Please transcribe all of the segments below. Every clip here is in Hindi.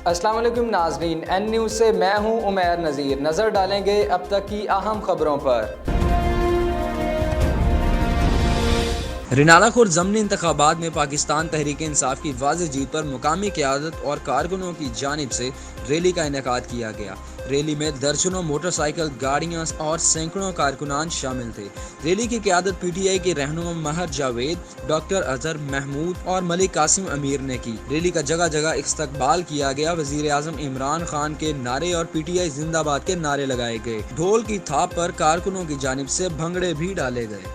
अस्सलाम वालेकुम नाज़रीन, एन न्यूज़ से मैं हूं उमैर नज़ीर। नज़र डालेंगे अब तक की अहम खबरों पर। रिनाला खुर्द ज़मनी इंतखाबात में पाकिस्तान तहरीक इंसाफ की वाज़ेह जीत पर मुकामी क़यादत और कारकुनों की जानिब से रैली का इनेकाद किया गया। रैली में दर्जनों मोटरसाइकिल गाड़ियाँ और सैकड़ों कारकुनान शामिल थे। रैली की क़यादत PTI के रहनुमा महर जावेद, डॉक्टर अजहर महमूद और मलिक कासिम अमीर ने की। रैली का जगह जगह इस्तकबाल किया गया। वज़ीर आज़म इमरान खान के नारे और PTI जिंदाबाद के नारे लगाए गए। ढोल की थाप पर कारकुनों की जानिब से भंगड़े भी डाले गए।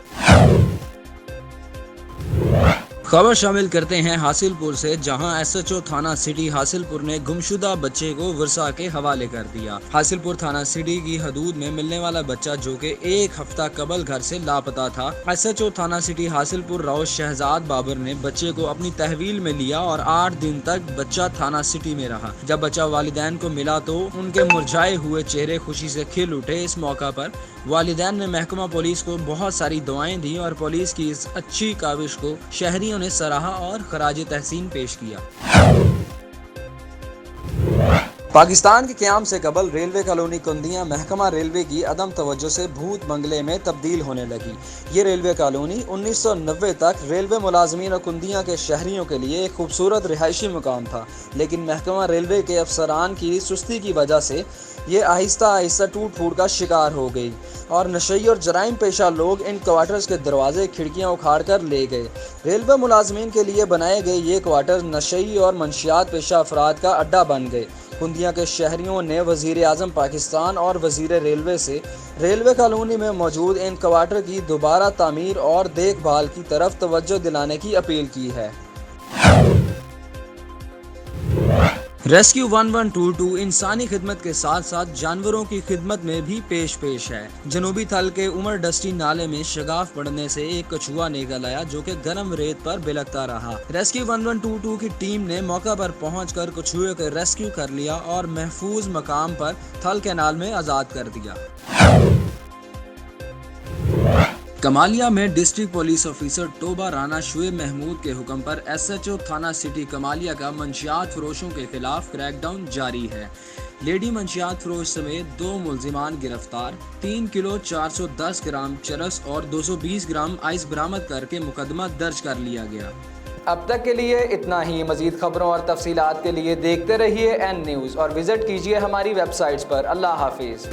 खबर शामिल करते हैं हासिलपुर से, जहां SHO थाना सिटी हासिलपुर ने गुमशुदा बच्चे को वर्षा के हवाले कर दिया। हासिलपुर थाना सिटी की हदूद में मिलने वाला बच्चा जो कि एक हफ्ता कबल घर से लापता था। SHO थाना सिटी हासिलपुर राव शहजाद बाबर ने बच्चे को अपनी तहवील में लिया और 8 दिन तक बच्चा थाना सिटी में रहा। जब बच्चा वालिदैन को मिला तो उनके मुरझाए हुए चेहरे खुशी से खिल उठे। इस मौका पर वालिदैन ने महकमा पुलिस को बहुत सारी दुआएं दी और पुलिस की इस अच्छी काविश को शहरियों ने सराहा और खराज तहसीन पेश किया। पाकिस्तान के क़याम से कबल रेलवे कॉलोनी कुंदियाँ महकमा रेलवे की अदम तवज्जो से भूत बंगले में तब्दील होने लगी। ये रेलवे कॉलोनी 1990 तक रेलवे मुलाजमीन और कुंदियाँ के शहरियों के लिए एक खूबसूरत रिहायशी मुकाम था, लेकिन महकमा रेलवे के अफसरान की सुस्ती की वजह से ये आहिस्ता आहिस्ता टूट फूट का शिकार हो गई और नशई और जराइम पेशा लोग इन क्वार्टर्स के दरवाजे खिड़कियां उखाड़ कर ले गए। रेलवे मुलाजमीन के लिए बनाए गए ये क्वार्टर नशई और मंशियात पेशा अफराद का अड्डा बन गए। कुंदियाँ के शहरियों ने वज़ीर आज़म पाकिस्तान और वज़ीर रेलवे से रेलवे कॉलोनी में मौजूद इन क्वार्टर की दोबारा तामीर और देखभाल की तरफ तवज्जो दिलाने की अपील की है। रेस्क्यू 1122 इंसानी खिदमत के साथ साथ जानवरों की खिदमत में भी पेश है। जनूबी थल के उमर डस्टी नाले में शगाफ पड़ने से एक कछुआ निकल आया जो कि गर्म रेत पर बिलखता रहा। रेस्क्यू 1122 की टीम ने मौका पर पहुंचकर कछुए को रेस्क्यू कर लिया और महफूज मकाम पर थल कैनाल में आज़ाद कर दिया। कमालिया में डिस्ट्रिक्ट पुलिस ऑफिसर तोबा राना शुएब महमूद के हुक्म पर SHO थाना सिटी कमालिया का मंशियात फरोशों के खिलाफ क्रैकडाउन जारी है। लेडी मंशियात फरोश समेत 2 मुल्जिमान गिरफ्तार। 3 किलो 410 ग्राम चरस और 220 ग्राम आइस बरामद करके मुकदमा दर्ज कर लिया गया। अब तक के लिए इतना ही। मज़ीद खबरों और तफसीलात के लिए देखते रहिए एन न्यूज़ और विज़िट कीजिए हमारी वेबसाइट्स पर। अल्लाह हाफिज़।